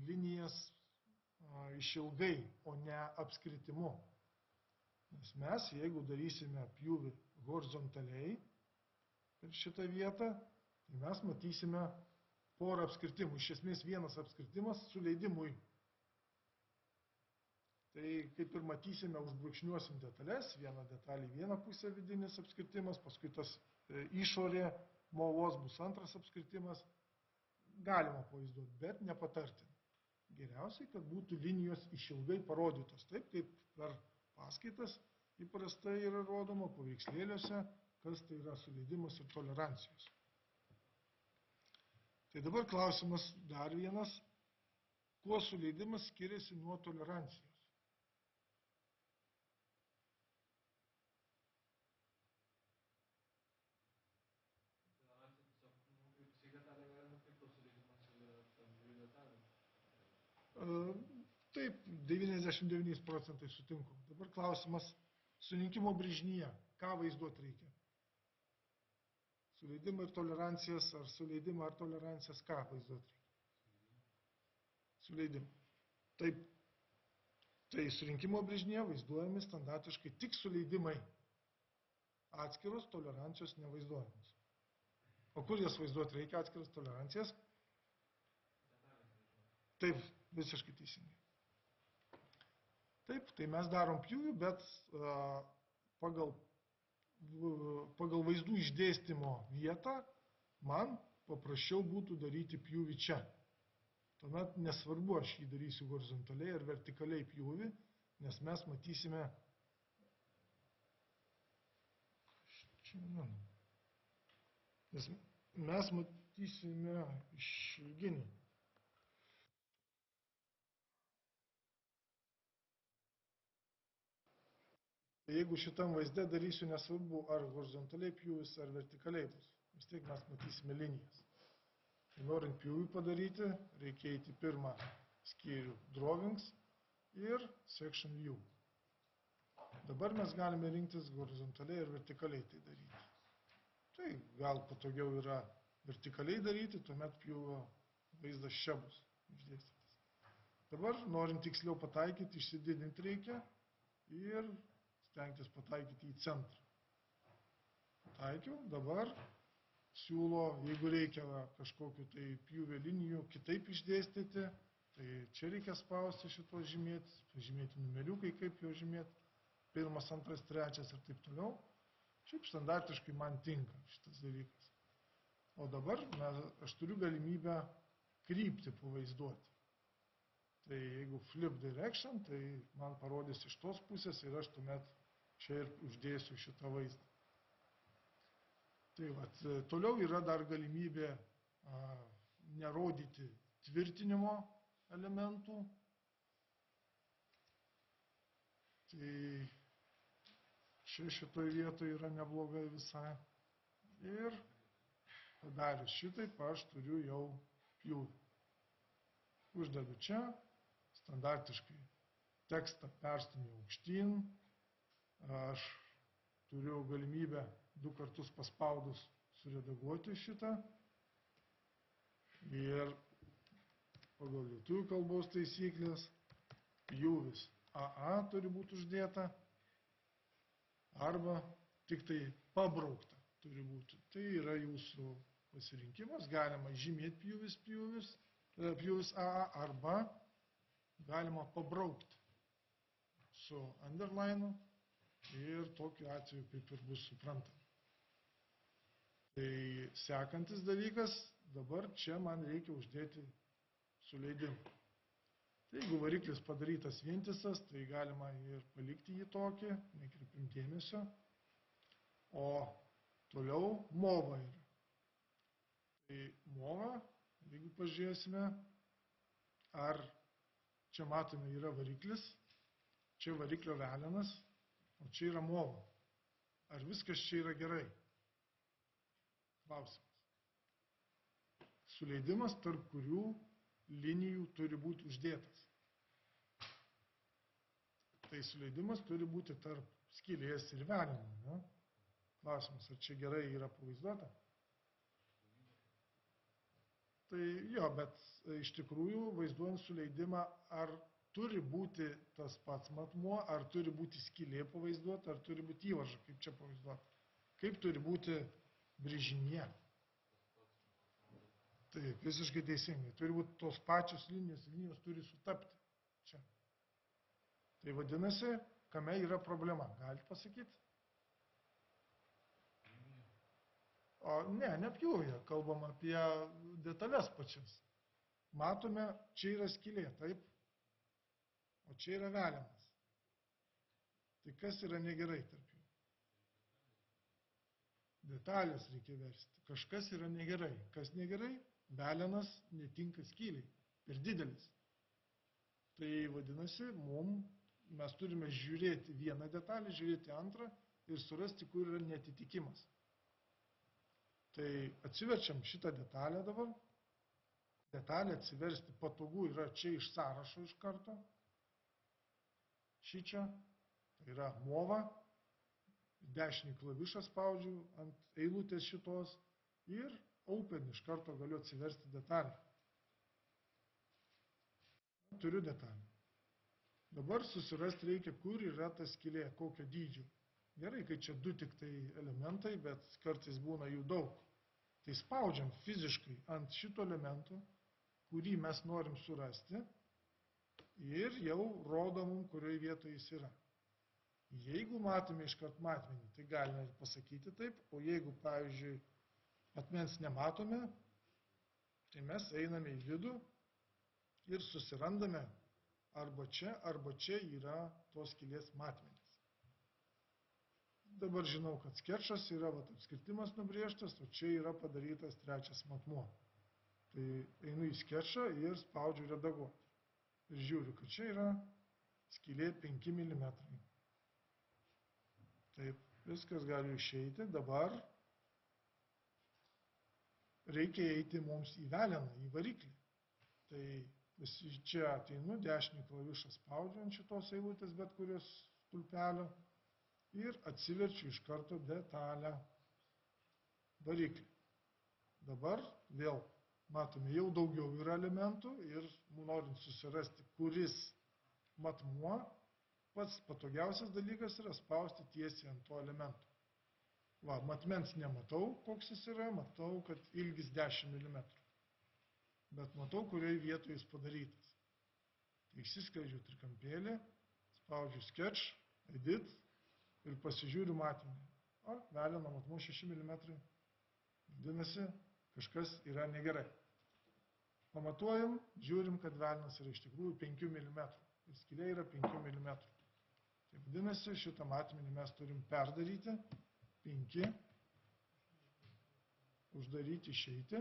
linijas išilgai, o ne apskritimu. Nes mes, jeigu darysime pjūvį horizontaliai per šitą vietą, tai mes matysime porą apskritimų. Iš esmės vienas apskritimas su leidimui. Tai kaip ir matysime, užbrūkšniuosim detalės, vieną detalį į vieną pusę vidinis apskritimas, paskui tas išorė movos bus antras apskritimas. Galima pavaizduoti, bet nepatartina. Geriausiai, kad būtų linijos išilgai parodytos, taip kaip per paskaitas įprastai yra rodoma paveikslėliuose, kas tai yra suleidimas ir tolerancijos. Tai dabar klausimas dar vienas, kuo suleidimas skiriasi nuo tolerancijos? Taip, 99 procentai sutinku. Dabar klausimas, surinkimo brėžinyje, ką vaizduoti reikia? Suleidimą ir tolerancijas, ar suleidimą ar tolerancijas, ką vaizduoti reikia? Suleidimą. Taip, tai surinkimo brėžinyje vaizduojami standartiškai tik suleidimai. Atskiros tolerancijos nevaizduojamos. O kur jas vaizduoti reikia atskiras tolerancijas? Taip, visiškai teisingai. Taip, tai mes darom pjūvį, bet pagal vaizdų išdėstymo vietą man paprasčiau būtų daryti pjūvį čia. Tuomet nesvarbu, aš jį darysiu horizontaliai ar vertikaliai pjūvį, nes mes matysime išilginį. Jeigu šitam vaizde darysiu nesvarbu, ar horizontaliai pjūvis, ar vertikaliai bus, vis tiek mes matysime linijas. Tai norint pjūvį padaryti, reikia eiti pirmą skyrių Drawings ir Section View. Dabar mes galime rinktis horizontaliai ir vertikaliai tai daryti. Tai gal patogiau yra vertikaliai daryti, tuomet pjūvio vaizdas čia bus išdėstytas. Dabar, norint tiksliau pataikyti, išsididinti reikia ir stengtis pataikyti į centrą. Pataikiau, dabar siūlo, jeigu reikia kažkokiu tai pjūvio linijų kitaip išdėstyti, tai čia reikia spausti šitos žymėtis, pažymėti numeriukai, kaip jo žymėti, 1, 2, 3 ir taip toliau. Šiaip standartiškai man tinka šitas dalykas. O dabar aš turiu galimybę kryptį pavaizduoti. Tai jeigu flip direction, tai man parodys iš tos pusės ir aš tuomet čia ir uždėsiu šitą vaizdą. Tai vat, toliau yra dar galimybė nerodyti tvirtinimo elementų. Tai čia šitoje vietoje yra neblogai visai. Ir padarius šitaip aš turiu jau pjūvį. Uždedu čia, standartiškai tekstą perstumiu aukštyn. Aš turiu galimybę 2 kartus paspaudus suredaguoti šitą. Ir pagal lietuvių kalbos taisyklės pjūvis AA turi būti uždėta arba tik tai pabraukta turi būti. Tai yra jūsų pasirinkimas. Galima žymėti pjūvis AA arba galima pabraukti su underline ir tokiu atveju kaip ir bus suprantama. Tai sekantis dalykas, dabar čia man reikia uždėti suleidimą. Tai jeigu variklis padarytas vientisas, tai galima ir palikti jį tokį, nekreipim dėmesio. O toliau mova yra. Tai mova, jeigu pažiūrėsime, ar čia matome yra variklis, čia variklio velenas, o čia yra mova. Ar viskas čia yra gerai? Klausimas. suleidimas, tarp kurių linijų turi būti uždėtas. Tai suleidimas turi būti tarp skylės ir velnio. Ne? Klausimas, ar čia gerai yra pavaizduota? Tai jo, bet iš tikrųjų vaizduojant suleidimą, ar turi būti tas pats matmuo, ar turi būti skylė pavaizduota, ar turi būti įvarža, kaip čia pavaizduota. Kaip turi būti brėžinyje. Taip, visiškai teisingai. Turi būti tos pačios linijos turi sutapti čia. Tai vadinasi, kame yra problema? Galite pasakyti? O ne pjūvėje, kalbam apie detalės pačias. Matome, čia yra skylė, taip? O čia yra velenas. Tai kas yra negerai tarp jų? Detalės reikia versti. Kažkas yra negerai. Kas negerai? Velenas netinka skyliai. Per didelis. Tai vadinasi, mes turime žiūrėti vieną detalę, žiūrėti antrą ir surasti, kur yra netitikimas. Tai atsiverčiam šitą detalę dabar. Detalę atsiversti patogu yra čia iš sąrašo iš karto. Šičia. Tai yra mova. Dešinį klavišą spaudžiu ant eilutės šitos ir open iš karto galiu atsiversti detalę. Turiu detalę. Dabar susirasti reikia, kur yra ta skylė, kokio dydžio. Gerai, kai čia du tik tai elementai, bet kartais būna jų daug. Tai spaudžiam fiziškai ant šito elemento, kurį mes norim surasti ir jau rodom, kurioje vietoje jis yra. Jeigu matome iškart matmenį, tai galime ir pasakyti taip, o jeigu, pavyzdžiui, matmens nematome, tai mes einame į vidų ir susirandame arba čia yra tos skylės matmenys. Dabar žinau, kad skečas yra apskritimas nubrėžtas, o čia yra padarytas trečias matmuo. Tai einu į skečą ir spaudžiu redaguoti. Ir žiūriu, kad čia yra skylė 5 mm. Taip, viskas gali išeiti. Dabar reikia eiti mums į veleną, į variklį. Tai čia ateinu, dešinį klavišą spaudžiu ant šitos eilutės, bet kurios stulpelio ir atsiverčiu iš karto detalę variklį. Dabar vėl matome, jau daugiau yra elementų ir norint susirasti, kuris matmuo, pats patogiausias dalykas yra spausti tiesiai ant to elemento. Va, matmens nematau, koks jis yra, matau, kad ilgis 10 mm. Bet matau, kurioje vietoje jis padarytas. Tai išsiskleidžiu trikampėlį, spaudžiu sketch, edit ir pasižiūriu matmenį. O, veleno matmuo 6 mm. Vadinasi, kažkas yra negerai. Pamatuojam, žiūrim, kad velenas yra iš tikrųjų 5 mm. Ir skylė yra 5 mm. Tai vadinasi, šitą matmenį mes turim perdaryti, 5, uždaryti, išeiti,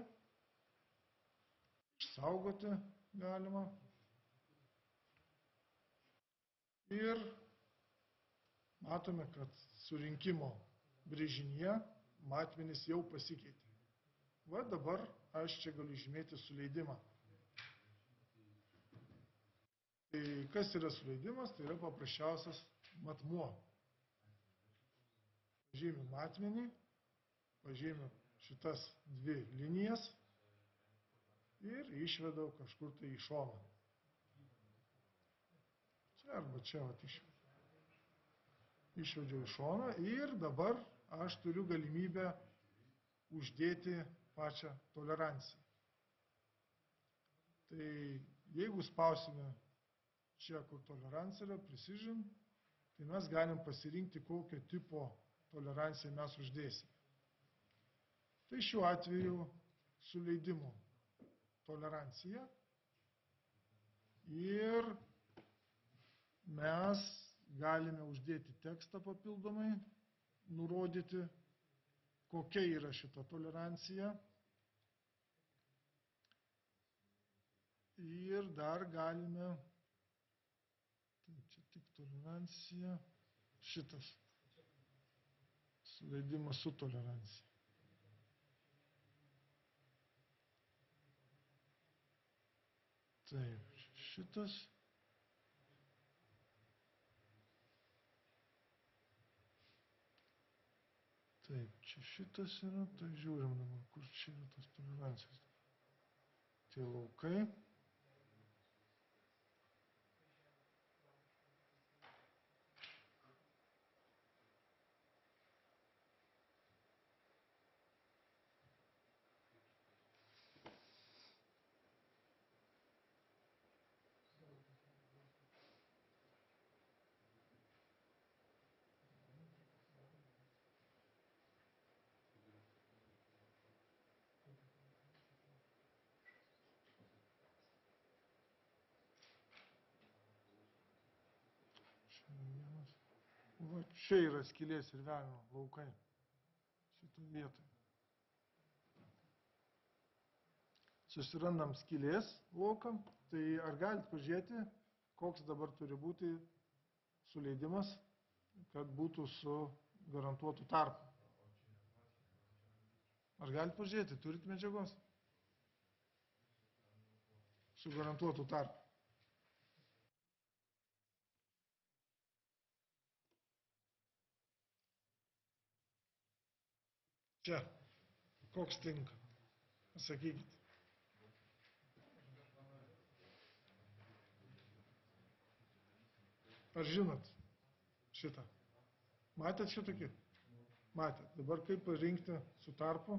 išsaugoti galima. Ir matome, kad surinkimo brėžinyje matmenys jau pasikeitė. Va dabar aš čia galiu žymėti suleidimą. Tai kas yra suleidimas? Tai yra paprasčiausias matmuo. Pažymiu matmenį, pažymiu šitas dvi linijas ir išvedau kažkur tai į šoną. Čia arba čia išvedžiau. Išvedžiau į šoną ir dabar aš turiu galimybę uždėti pačią toleranciją. Tai jeigu spausime čia, kur tolerancija yra, precision, tai mes galim pasirinkti, kokio tipo toleranciją mes uždėsime. Tai šiuo atveju suleidimo tolerancija ir mes galime uždėti tekstą papildomai, nurodyti, kokia yra šita tolerancija ir dar galime čia tik tolerancija, šitas suleidimas su tolerancija. Taip, šitas. Taip, čia šitas yra, tai žiūrim dabar, kur čia yra tos tolerancijos. Tie laukai. Čia vienas. Va, čia yra skylės ir velnio laukai. Šitoj vietoj. Susirandam skylės lauką, tai ar galit pažiūrėti, koks dabar turi būti suleidimas, kad būtų su garantuotu tarpu. Ar galit pažiūrėti, turit medžiagos? Su garantuotu tarpu. Čia, koks tinka? Pasakykit. Ar žinot šitą? Matėt šitokį? Matėt. Dabar kaip parinkti su tarpu?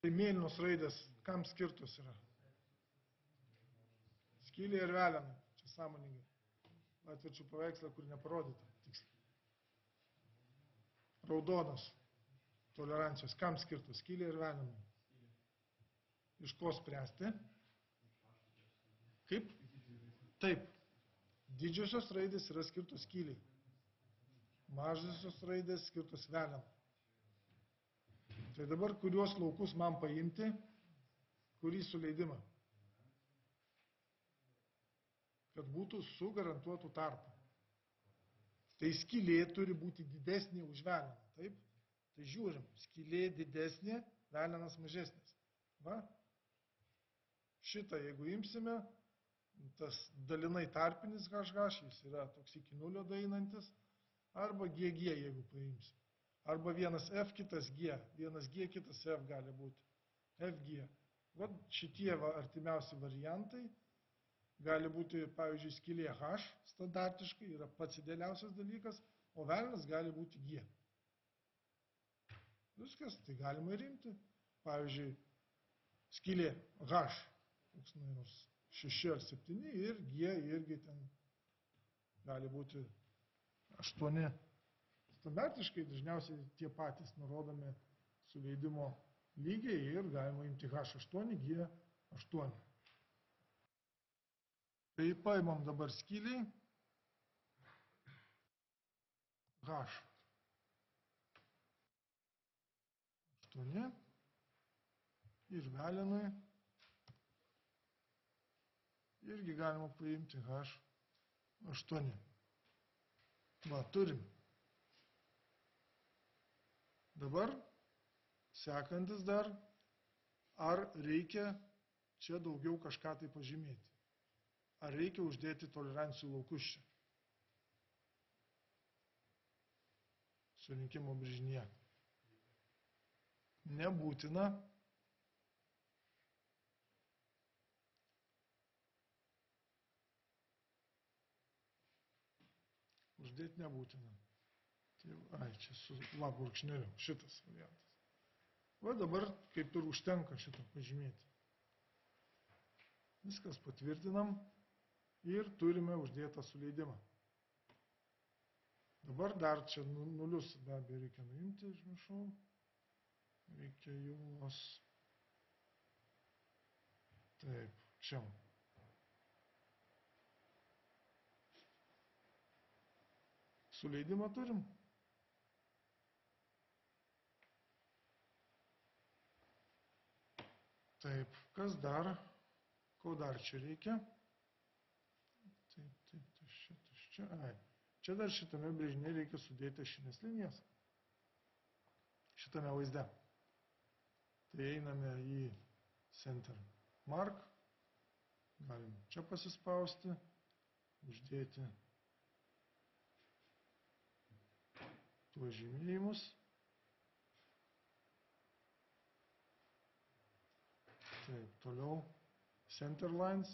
Tai mėlynos raidės, kam skirtos yra? Skylė ir velenai. Čia sąmoningai. Atverčiu paveikslą, kur neparodyta. Tiksliai. Raudonos tolerancijos, kam skirtos? Skylė ir velenai. Iš ko spręsti? Kaip? Taip. Didžiosios raidės yra skirtos skyliai. Mažosios raidės skirtos velenai. Tai dabar kuriuos laukus man paimti, kurį suleidimą? Kad būtų su garantuotu tarpu. Tai skylė turi būti didesnė už veleną, taip? Tai žiūrim, skylė didesnė, velenas mažesnis. Va? Šitą, jeigu imsime, tas dalinai tarpinis HH, jis yra toks iki nulio daeinantis, arba GG, jeigu paimsim. Arba vienas F, kitas G. Vienas G, kitas F gali būti. FG. Va šitie artimiausi variantai gali būti, pavyzdžiui, skylė H standartiškai, yra pats idealiausias dalykas, o velenas gali būti G. Viskas, tai galima ir imti. Pavyzdžiui, skylė H, koks nors 6 ar 7 ir G irgi ten gali būti 8. Standartiškai dažniausiai tie patys nurodomi suleidimo lygiai ir galima imti H8, G8. Tai paimam dabar skyliai H8 ir velenui irgi galima paimti H8. Va, turim. Dabar sekantis dar, ar reikia čia daugiau kažką tai pažymėti. Ar reikia uždėti tolerancijų laukus čia. Surinkimo brėžinyje. Nebūtina. Uždėti nebūtina. Tai, čia su brūkšneliu, šitas variantas. Va dabar kaip ir užtenka šito pažymėti. Viskas patvirtinam ir turime uždėtą suleidimą. Dabar dar čia nulius be abejo reikia nuimti, išmiršau. Reikia juos. Taip, čia. Suleidimą turim. Taip, kas dar? Ko dar čia reikia? Taip, čia. Čia dar šitame brėžinyje reikia sudėti ašinės linijas. Šitame vaizde. Tai einame į Center Mark. Galim čia pasispausti, uždėti tuos žymėjimus. Taip, toliau Center Lines.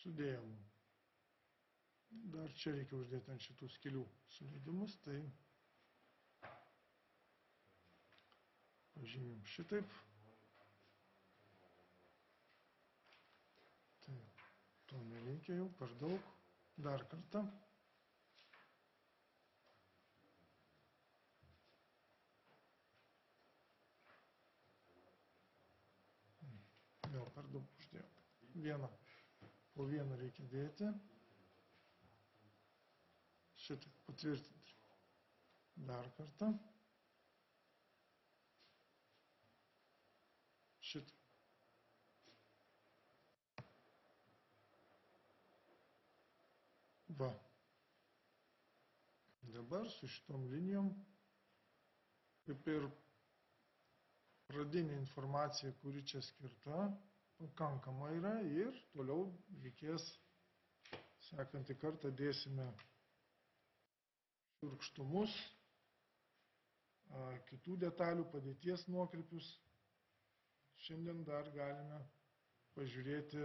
Sudėjom. Dar čia reikia uždėti ant šitų skylių suleidimus, tai pažymim šitaip. Taip, to nereikia jau per daug. Dar kartą. Vėl per daug uždėjau. Vieną. Po vieną reikia dėti. Šitaip patvirtinti. Dar kartą. Šitaip. Va. Dabar su šitom linijom, kaip ir pradinė informacija, kuri čia skirta, pakankama yra ir toliau reikės sekantį kartą dėsime šiurkštumus, kitų detalių padėties nuokrypius. Šiandien dar galime pažiūrėti